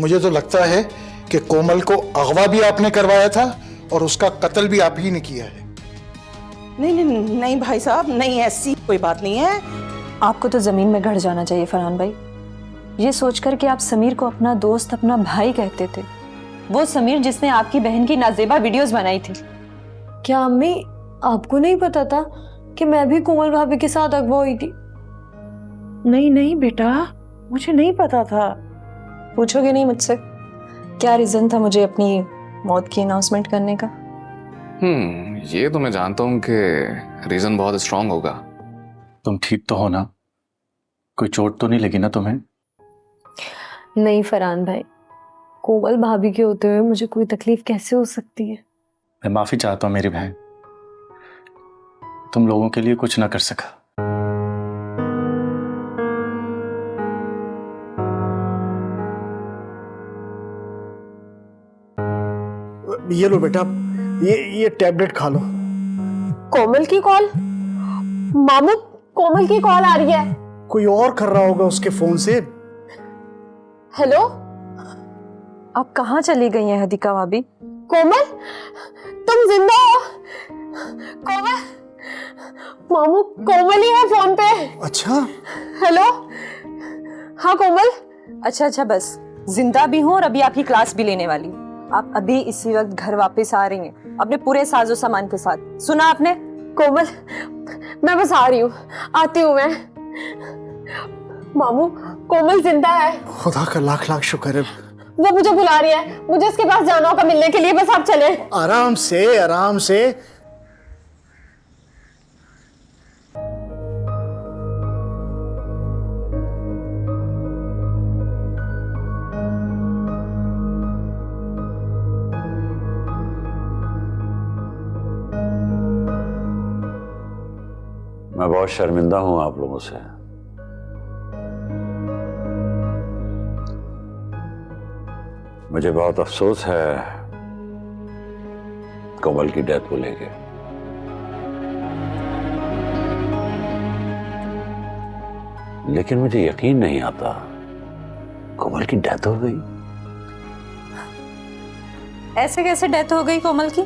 मुझे तो लगता है कि कोमल को अगवा भी आपने करवाया था और उसका कत्ल भी आप ही ने किया है। नहीं नहीं नहीं भाई साहब, नहीं, ऐसी कोई बात नहीं है। आपको तो जमीन में गड़ जाना चाहिए फरहान भाई, ये सोचकर कि आप समीर को अपना दोस्त, अपना भाई कहते थे। वो समीर जिसने आपकी बहन की नाजेबा वीडियोस बनाई थी। क्या अम्मी आपको नहीं पता था कि मैं भी कोमल भाभी के साथ अगवा हुई थी? नहीं नहीं बेटा, मुझे नहीं पता था। पूछोगे नहीं मुझसे क्या रीजन था मुझे अपनी मौत की अनाउंसमेंट करने का? ये तो मैं जानता हूँ कि रीजन बहुत स्ट्रांग होगा। तुम ठीक तो हो ना? कोई चोट तो नहीं लगी ना तुम्हें? नहीं फरहान भाई, कोमल भाभी के होते हुए मुझे कोई तकलीफ कैसे हो सकती है? मैं माफी चाहता हूँ मेरी बहन, तुम लोगों के लिए कुछ ना कर सका। ये लो बेटा, ये टैबलेट खा लो। कोमल की कॉल? मामू, कोमल की कॉल आ रही है। कोई और कर रहा होगा उसके फोन से। हेलो, आप कहाँ चली गई हैं हदीका भाभी? कोमल तुम जिंदा हो? कोमल, मामू कोमल ही है फोन पे। अच्छा, हेलो, हाँ कोमल। अच्छा बस, जिंदा भी हूँ और अभी आपकी क्लास भी लेने वाली हूँ। आप अभी इसी वक्त घर वापस आ रही हैं अपने पूरे साजो सामान के साथ, सुना आपने? कोमल मैं बस आ रही हूँ, आती हूँ मैं। मामू कोमल जिंदा है। खुदा का लाख लाख शुक्र है। वो मुझे बुला रही है, मुझे उसके पास जाना होगा मिलने के लिए, बस आप चले। आराम से आराम से। मैं बहुत शर्मिंदा हूं आप लोगों से। मुझे बहुत अफसोस है कोमल की डेथ को लेके। लेकिन मुझे यकीन नहीं आता कोमल की डेथ हो गई। ऐसे कैसे डेथ हो गई कोमल की?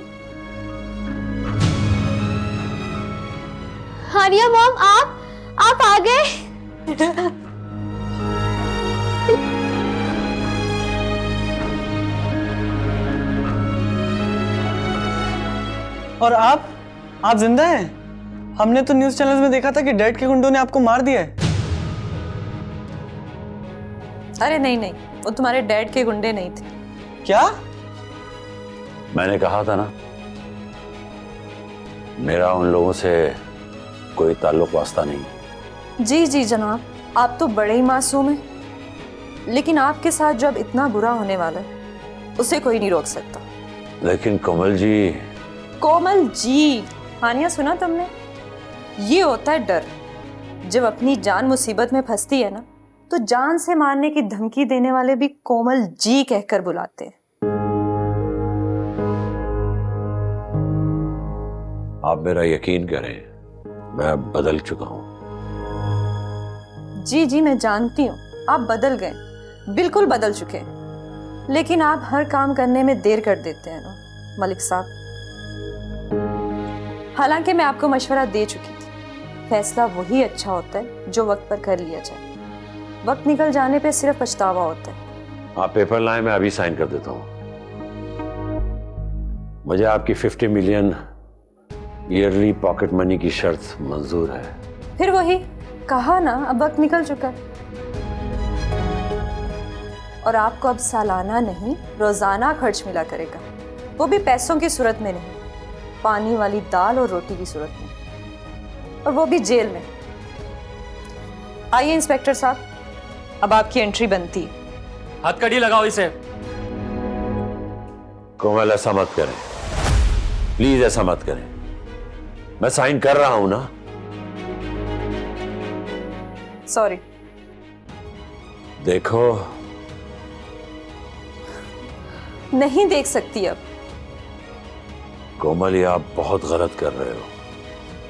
हानिया मॉम, आप आ गए। और आप जिंदा हैं? हमने तो न्यूज़ चैनल्स में देखा था कि डेड के गुंडों ने आपको मार दिया है। अरे नहीं, वो तुम्हारे डैड के गुंडे नहीं थे। क्या? मैंने कहा था ना, मेरा उन लोगों से कोई ताल्लुक वास्ता नहीं। जी जनाब, आप तो बड़े ही मासूम हैं, लेकिन आपके साथ जब इतना बुरा होने वाला है उसे कोई नहीं रोक सकता। लेकिन कोमल जी, हानिया सुना तुमने? ये होता है डर। जब अपनी जान मुसीबत में फंसती है ना, तो जान से मारने की धमकी देने वाले भी कोमल जी कहकर बुलाते हैं। आप मेरा यकीन करें, मैं बदल चुका हूं। जी मैं जानती हूँ आप बदल गए, बिल्कुल बदल चुके हैं, लेकिन आप हर काम करने में देर कर देते हैं ना मलिक साहब। हालांकि मैं आपको मशवरा दे चुकी थी, फैसला वही अच्छा होता है जो वक्त पर कर लिया जाए। वक्त निकल जाने पे सिर्फ पछतावा होता है। आप पेपर लाएं, मैं अभी साइन कर देता हूं। मुझे आपकी 50 मिलियन ईयरली पॉकेट मनी की शर्त मंजूर है। फिर वही कहा ना, अब वक्त निकल चुका है और आपको अब सालाना नहीं रोजाना खर्च मिला करेगा, वो भी पैसों की सूरत में नहीं, पानी वाली दाल और रोटी की सूरत में, और वो भी जेल में। आइए इंस्पेक्टर साहब, अब आपकी एंट्री बनती है। हथकड़ी लगाओ इसे। कोमल ऐसा मत करें, प्लीज ऐसा मत करें। मैं साइन कर रहा हूं ना। सॉरी। देखो, नहीं देख सकती अब। कोमल, ये आप बहुत गलत कर रहे हो।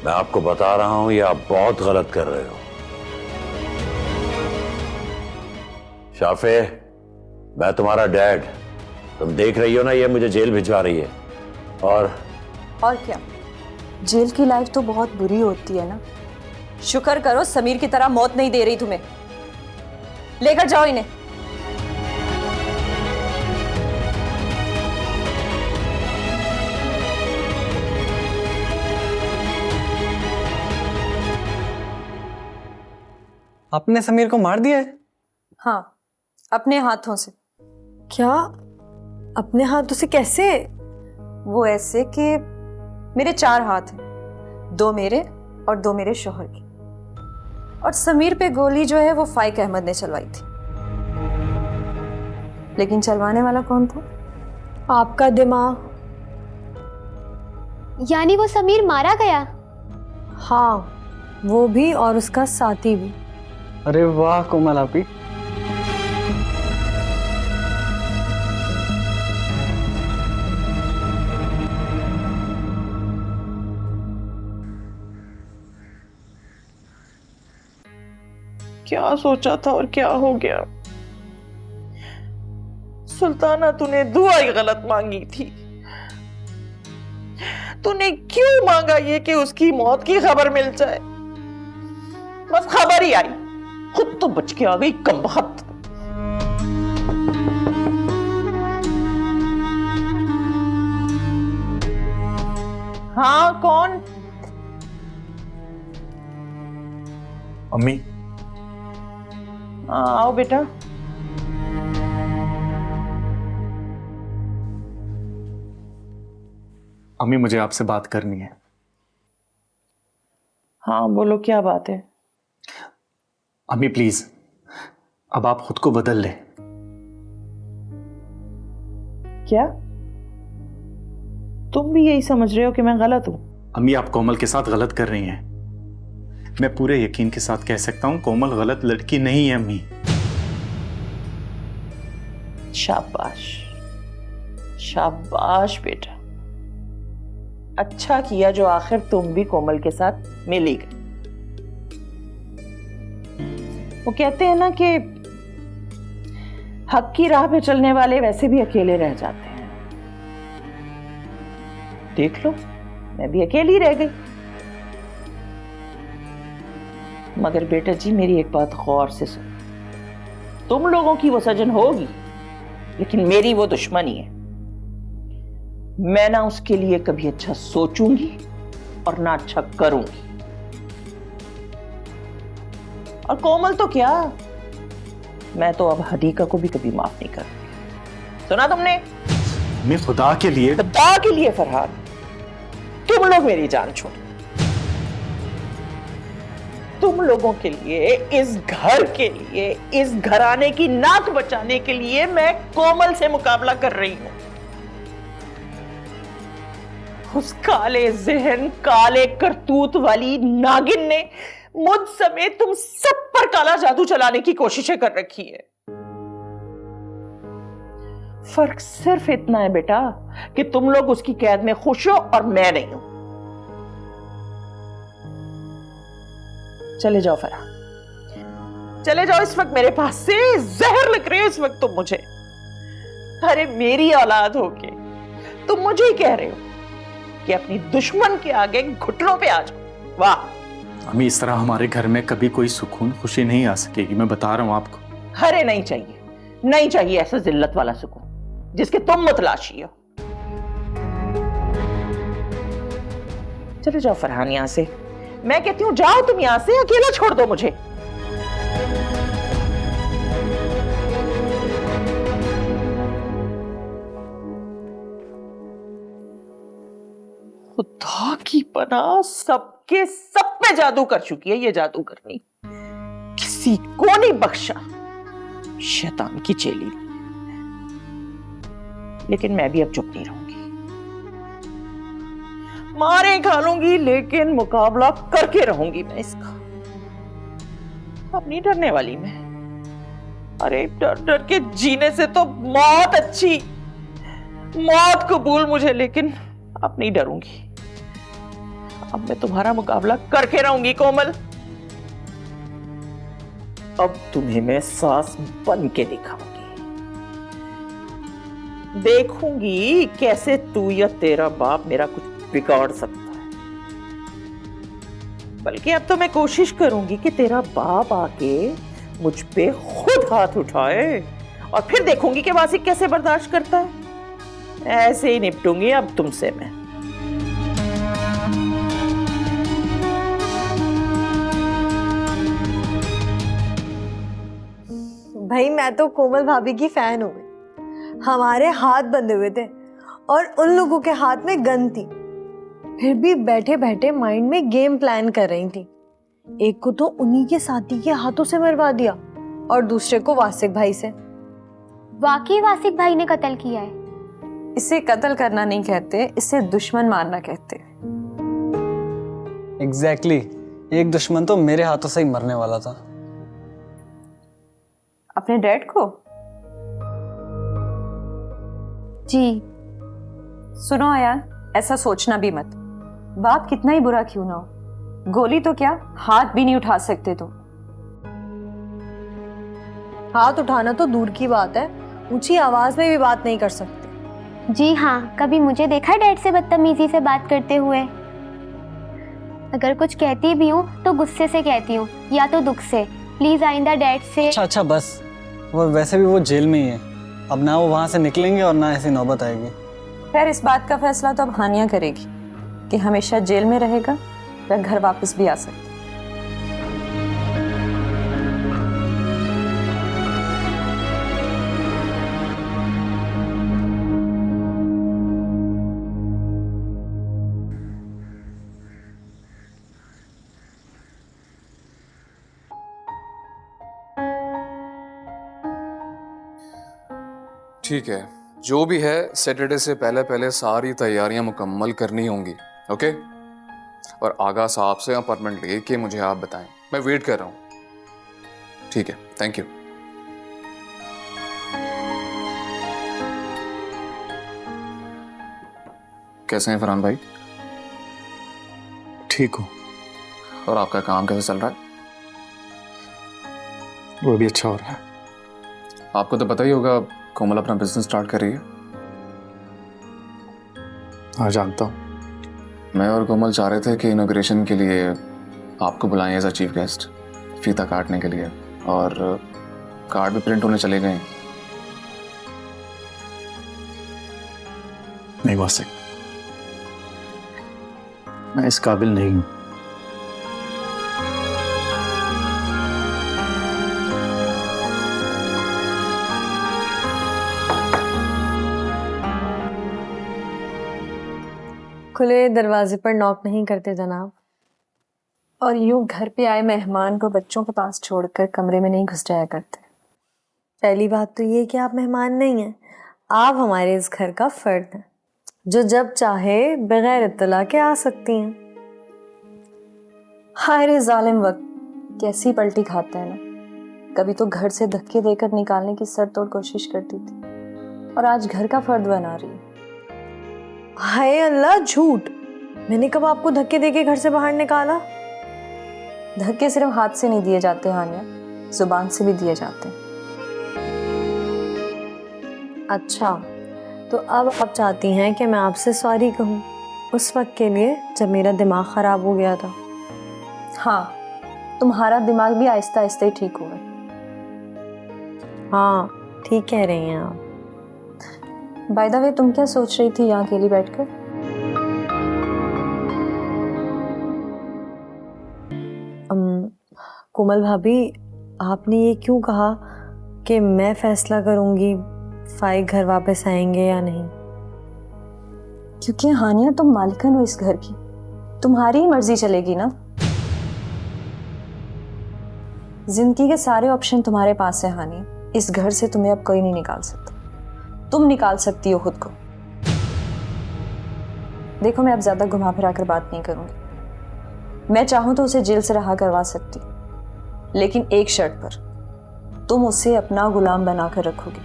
मैं आपको बता रहा हूं, ये आप बहुत गलत कर रहे हो। शाफे, मैं तुम्हारा डैड, तुम देख रही हो ना, ये मुझे जेल भिजवा रही है। और क्या, जेल की लाइफ तो बहुत बुरी होती है ना। शुक्र करो समीर की तरह मौत नहीं दे रही तुम्हें। लेकर जाओ इन्हें। आपने समीर को मार दिया है? हाँ, अपने हाथों से। क्या? अपने हाथों से कैसे? वो ऐसे कि मेरे 4 हाथ हैं, 2 मेरे और 2 मेरे शौहर के। और समीर पे गोली जो है वो फाइक अहमद ने चलवाई थी। लेकिन चलवाने वाला कौन था? आपका दिमाग। यानी वो समीर मारा गया? हाँ, वो भी और उसका साथी भी। अरे वाह कोमल आपी। क्या सोचा था और क्या हो गया? सुल्ताना, तूने दुआ ही गलत मांगी थी। तूने क्यों मांगा ये कि उसकी मौत की खबर मिल जाए? बस खबर ही आई, खुद तो बच के आ गई कमबख्त। हाँ, कौन? अम्मी, हाँ, आओ बेटा। अम्मी मुझे आपसे बात करनी है। हाँ बोलो, क्या बात है? अम्मी प्लीज, अब आप खुद को बदल लें। क्या तुम भी यही समझ रहे हो कि मैं गलत हूं? अम्मी आप कोमल के साथ गलत कर रही हैं। मैं पूरे यकीन के साथ कह सकता हूं कोमल गलत लड़की नहीं है अम्मी। शाबाश, शाबाश बेटा। अच्छा किया जो आखिर तुम भी कोमल के साथ मिली गई। वो कहते हैं ना कि हक की राह पे चलने वाले वैसे भी अकेले रह जाते हैं। देख लो, मैं भी अकेली रह गई। मगर बेटा जी, मेरी एक बात गौर से सुनो। तुम लोगों की वो सजन होगी, लेकिन मेरी वो दुश्मनी है। मैं ना उसके लिए कभी अच्छा सोचूंगी और ना अच्छा करूंगी। और कोमल तो क्या, मैं तो अब हदीका को भी कभी माफ नहीं करूंगी। सुना तुमने? मैं खुदा के लिए फरहान, तुम लोग मेरी जान छोड़ो। तुम लोगों के लिए, इस घर के लिए, इस घराने की नाक बचाने के लिए मैं कोमल से मुकाबला कर रही हूं। उस काले जहन, काले करतूत वाली नागिन ने मुझ समेत तुम सब पर काला जादू चलाने की कोशिशें कर रखी है। फर्क सिर्फ इतना है बेटा कि तुम लोग उसकी कैद में खुश हो और मैं नहीं हूं। चले जाओ फरहान, चले जाओ इस वक्त मेरे पास से। जहर लग रहे हो इस वक्त तुम मुझे। अरे मेरी औलाद होके तुम मुझे ही कह रहे हो कि अपनी दुश्मन के आगे घुटनों पे आ जाओ। वाह! अम्मी इस तरह हमारे घर में कभी कोई सुकून खुशी नहीं आ सकेगी, मैं बता रहा हूं आपको। अरे नहीं चाहिए, नहीं चाहिए ऐसा जिल्लत वाला सुकून जिसके तुम मुतलाशी हो। चले जाओ फरहान यहां से। मैं कहती हूं जाओ तुम यहां से, अकेला छोड़ दो मुझे। खुदा की पनाह, सबके सब पे जादू कर चुकी है ये जादू करनी। किसी को नहीं बख्शा, शैतान की चेली। लेकिन मैं भी अब चुप नहीं रहूंगी। मारे खा लूंगी लेकिन मुकाबला करके रहूंगी मैं इसका। अब नहीं डरने वाली मैं। अरे डर डर के जीने से तो मौत अच्छी। मौत कबूल मुझे, लेकिन अब नहीं डरूंगी। अब मैं तुम्हारा मुकाबला करके रहूंगी कोमल। अब तुम्हें मैं सास बन के दिखाऊंगी। देखूंगी कैसे तू या तेरा बाप मेरा कुछ बिगाड़ सकता है। बल्कि अब तो मैं कोशिश करूंगी कि तेरा बाप आके मुझ पे खुद हाथ उठाए और फिर देखूंगी कि वासिक कैसे बर्दाश्त करता है। ऐसे ही निपटूंगी अब तुमसे मैं। भाई मैं तो कोमल भाभी की फैन हो गई। हमारे हाथ बंधे हुए थे और उन लोगों के हाथ में गन थी, फिर भी बैठे बैठे माइंड में गेम प्लान कर रही थी। एक को तो उन्हीं के साथी के हाथों से मरवा दिया और दूसरे को वासिक भाई से। वाकई वासिक भाई ने कत्ल किया है? इसे कत्ल करना नहीं कहते, इसे दुश्मन मारना कहते। एग्जैक्टली एक दुश्मन तो मेरे हाथों से ही मरने वाला था। अपने डैड को? जी। सुनो यार, ऐसा सोचना भी मत। बाप कितना ही बुरा क्यों ना हो, गोली तो क्या हाथ भी नहीं उठा सकते तुम। हाथ उठाना तो दूर की बात है, ऊंची आवाज में भी बात नहीं कर सकते। जी हाँ, कभी मुझे देखा है डैड से बदतमीजी से बात करते हुए? अगर कुछ कहती भी हूँ तो गुस्से से कहती हूँ या तो दुख से। प्लीज आइंदा डैड से। अच्छा बस, वो वैसे भी वो जेल में ही है, अब ना वो वहां से निकलेंगे और ना ऐसी नौबत आएगी। खैर इस बात का फैसला तो अब हानिया करेगी कि हमेशा जेल में रहेगा या घर वापस भी आ सकता। ठीक है, जो भी है सैटरडे से पहले पहले सारी तैयारियां मुकम्मल करनी होंगी, ओके? और आगा साहब से अपॉइंटमेंट लेके मुझे आप बताएं, मैं वेट कर रहा हूं। ठीक है, थैंक यू। कैसे हैं फरहान भाई? ठीक हूँ। और आपका काम कैसे चल रहा है? वो भी अच्छा हो रहा है। आपको तो पता ही होगा कोमल अपना बिजनेस स्टार्ट कर रही है। हाँ जानता हूँ। मैं और कोमल चाह रहे थे कि इनॉग्रेशन के लिए आपको बुलाएं एज अ चीफ गेस्ट, फीता काटने के लिए, और कार्ड भी प्रिंट होने चले गए। नहीं वासिक, मैं इस काबिल नहीं हूं। खुले दरवाजे पर नॉक नहीं करते जनाब। और यूं घर पे आए मेहमान को बच्चों के पास छोड़कर कमरे में नहीं घुस जाया करते। पहली बात तो ये कि आप मेहमान नहीं हैं, आप हमारे इस घर का फर्द हैं जो जब चाहे बगैर इत्तला के आ सकती हैं। हाय रे जालिम वक्त कैसी पलटी खाता है ना। कभी तो घर से धक्के देकर निकालने की सरतोड़ कोशिश करती थी और आज घर का फर्द बना रही है। हाय अल्लाह, झूठ! मैंने कब आपको धक्के देके घर से बाहर निकाला? धक्के सिर्फ हाथ से नहीं दिए जाते हानिया, जुबान से भी दिए जाते हैं। अच्छा, तो अब आप चाहती हैं कि मैं आपसे सॉरी कहूँ उस वक्त के लिए जब मेरा दिमाग खराब हो गया था? हाँ, तुम्हारा दिमाग भी आहिस्ता आहिस्ता ही ठीक हुआ। हाँ, ठीक कह रही हैं आप। बाय द वे, तुम क्या सोच रही थी यहाँ अकेली बैठकर? कोमल भाभी, आपने ये क्यों कहा कि मैं फैसला करूंगी फाइक घर वापस आएंगे या नहीं? क्योंकि हानिया तुम मालिकन हो इस घर की, तुम्हारी ही मर्जी चलेगी ना। जिंदगी के सारे ऑप्शन तुम्हारे पास है हानिया, इस घर से तुम्हें अब कोई नहीं निकाल सकता। तुम निकाल सकती हो खुद को। देखो, मैं अब ज्यादा घुमा फिरा कर बात नहीं करूंगी। मैं चाहूं तो उसे जेल से रहा करवा सकती, लेकिन एक शर्त पर, तुम उसे अपना गुलाम बनाकर रखोगी।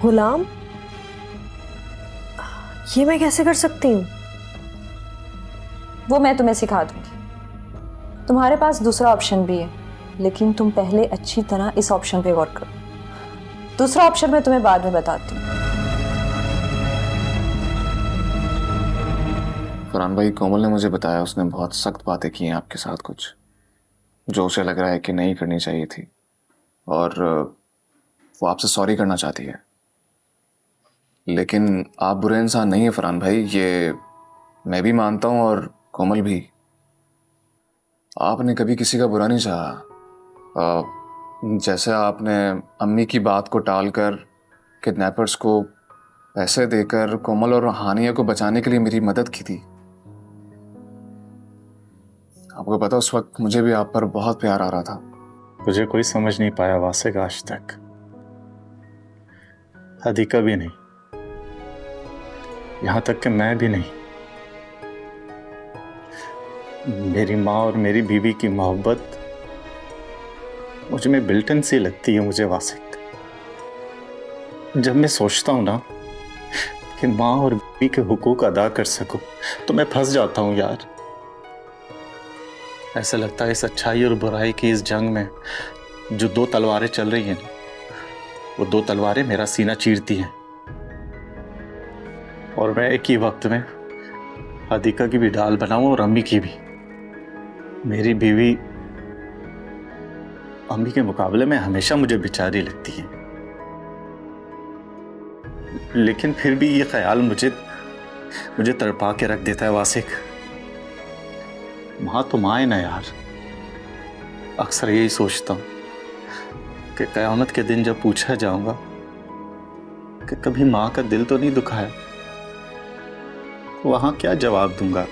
गुलाम? ये मैं कैसे कर सकती हूँ? वो मैं तुम्हें सिखा दूंगी। तुम्हारे पास दूसरा ऑप्शन भी है, लेकिन तुम पहले अच्छी तरह इस ऑप्शन पे गौर करो। दूसरा ऑप्शन मैं तुम्हें बाद में बताती हूँ। फरहान भाई, कोमल ने मुझे बताया उसने बहुत सख्त बातें की हैं आपके साथ, कुछ जो उसे लग रहा है कि नहीं करनी चाहिए थी, और वो आपसे सॉरी करना चाहती है। लेकिन आप बुरे इंसान नहीं है फरहान भाई, ये मैं भी मानता हूँ और कोमल भी। आपने कभी किसी का बुरा नहीं चाहा। जैसे आपने अम्मी की बात को टालकर किडनैपर्स को पैसे देकर कोमल और हानिया को बचाने के लिए मेरी मदद की थी। आपको पता, उस वक्त मुझे भी आप पर बहुत प्यार आ रहा था। तुझे कोई समझ नहीं पाया वासिक आज तक, अधिका भी नहीं, यहां तक कि मैं भी नहीं। मेरी माँ और मेरी बीवी की मोहब्बत मुझ में बिल्टन सी लगती है मुझे वासिक। जब मैं सोचता हूं ना कि माँ और बीवी के हुकूक अदा कर सकूं तो मैं फंस जाता हूं यार। ऐसा लगता है इस अच्छाई और बुराई की इस जंग में जो दो तलवारें चल रही हैं, वो दो तलवारें मेरा सीना चीरती हैं, और मैं एक ही वक्त में अधिका की भी ढाल बनाऊं और अम्मी की भी। मेरी बीवी अम्मी के मुकाबले में हमेशा मुझे बेचारी लगती है, लेकिन फिर भी ये ख्याल मुझे तड़पा के रख देता है वासिक। माँ तो माँ है ना यार। अक्सर यही सोचता हूँ कि क़यामत के दिन जब पूछा जाऊंगा कि कभी माँ का दिल तो नहीं दुखाया, वहां क्या जवाब दूंगा।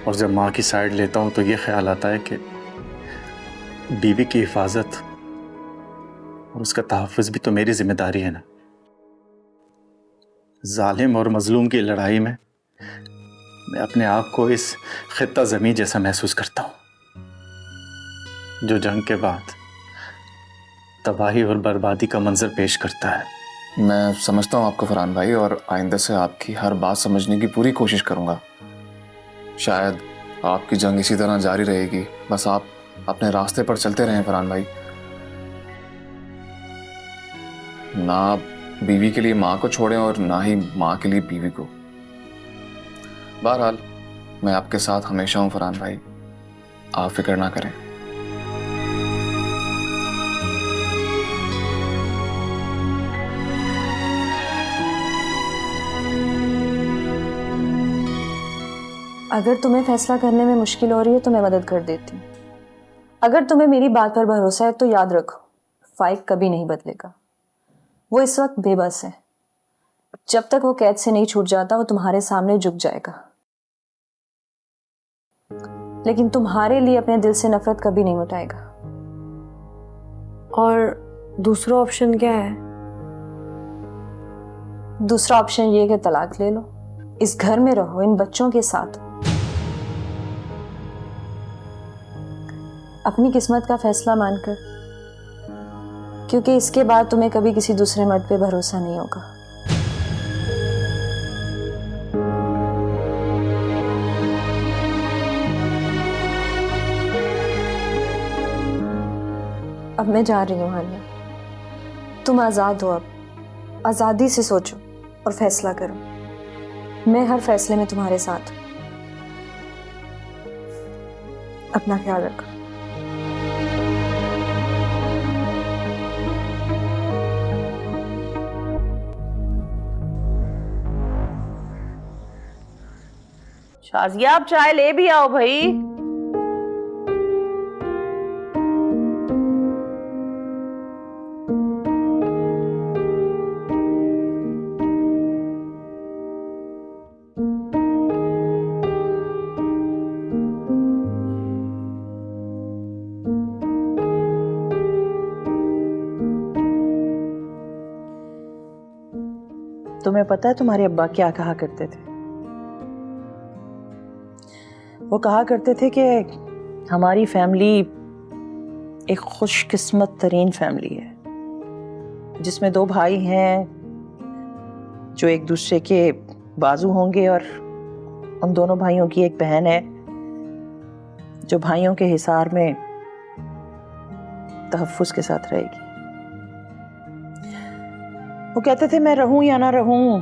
और जब माँ की साइड लेता हूं तो ये ख्याल आता है कि बीवी की हिफाजत और उसका तहफ़्फ़ुज़ भी तो मेरी जिम्मेदारी है ना। जालिम और मजलूम की लड़ाई में मैं अपने आप को इस खित्ता ज़मीं जैसा महसूस करता हूँ, जो जंग के बाद तबाही और बर्बादी का मंजर पेश करता है। मैं समझता हूँ आपको फरहान भाई, और आइंदा से आपकी हर बात समझने की पूरी कोशिश करूँगा। शायद आपकी जंग इसी तरह जारी रहेगी, बस आप अपने रास्ते पर चलते रहें फरहान भाई। ना बीवी के लिए माँ को छोड़ें और ना ही माँ के लिए बीवी को। बहरहाल मैं आपके साथ हमेशा हूँ फरहान भाई, आप फिक्र ना करें। अगर तुम्हें फैसला करने में मुश्किल हो रही है तो मैं मदद कर देती हूँ। अगर तुम्हें मेरी बात पर भरोसा है तो याद रखो, फाइक कभी नहीं बदलेगा। वो इस वक्त बेबस है। जब तक वो कैद से नहीं छूट जाता वो तुम्हारे सामने झुक जाएगा, लेकिन तुम्हारे लिए अपने दिल से नफरत कभी नहीं मिटाएगा। और दूसरा ऑप्शन क्या है? दूसरा ऑप्शन ये कि तलाक ले लो, इस घर में रहो इन बच्चों के साथ। अपनी किस्मत का फैसला मानकर, क्योंकि इसके बाद तुम्हें कभी किसी दूसरे मर्द पे भरोसा नहीं होगा। अब मैं जा रही हूँ हानिया, तुम आजाद हो। अब आजादी से सोचो और फैसला करो। मैं हर फैसले में तुम्हारे साथ हूं। अपना ख्याल रखो। शाजिया, आप चाय ले भी आओ भाई। तुम्हें पता है तुम्हारे अब्बा क्या कहा करते थे? वो कहा करते थे कि हमारी फैमिली एक खुशकिस्मत तरीन फैमिली है, जिसमें दो भाई हैं जो एक दूसरे के बाजू होंगे, और उन दोनों भाइयों की एक बहन है जो भाइयों के हिसार में तहफ्फुज के साथ रहेगी। वो कहते थे मैं रहूं या ना रहूं,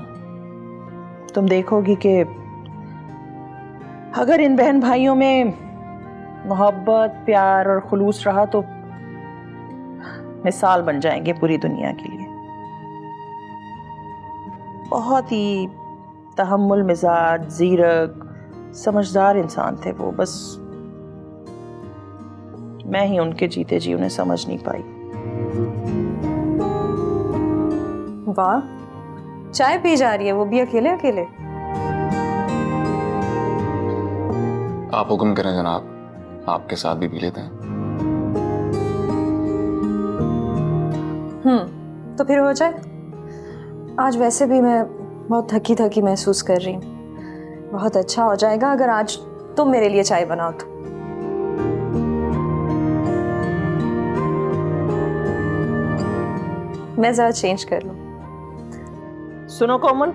तुम देखोगी कि अगर इन बहन भाइयों में मोहब्बत, प्यार और खुलूस रहा तो मिसाल बन जाएंगे पूरी दुनिया के लिए। बहुत ही तहम्मुल मिजाज, जीरक, समझदार इंसान थे वो। बस मैं ही उनके जीते जी उन्हें समझ नहीं पाई। वाह, चाय पी जा रही है, वो भी अकेले अकेले। आप हुक्म करें जनाब, आपके साथ भी पी लेते हैं। तो फिर हो जाए। आज वैसे भी मैं बहुत थकी थकी महसूस कर रही हूँ। बहुत अच्छा हो जाएगा अगर आज तुम मेरे लिए चाय बनाओ तो। मैं जरा चेंज कर लूं। सुनो कोमल,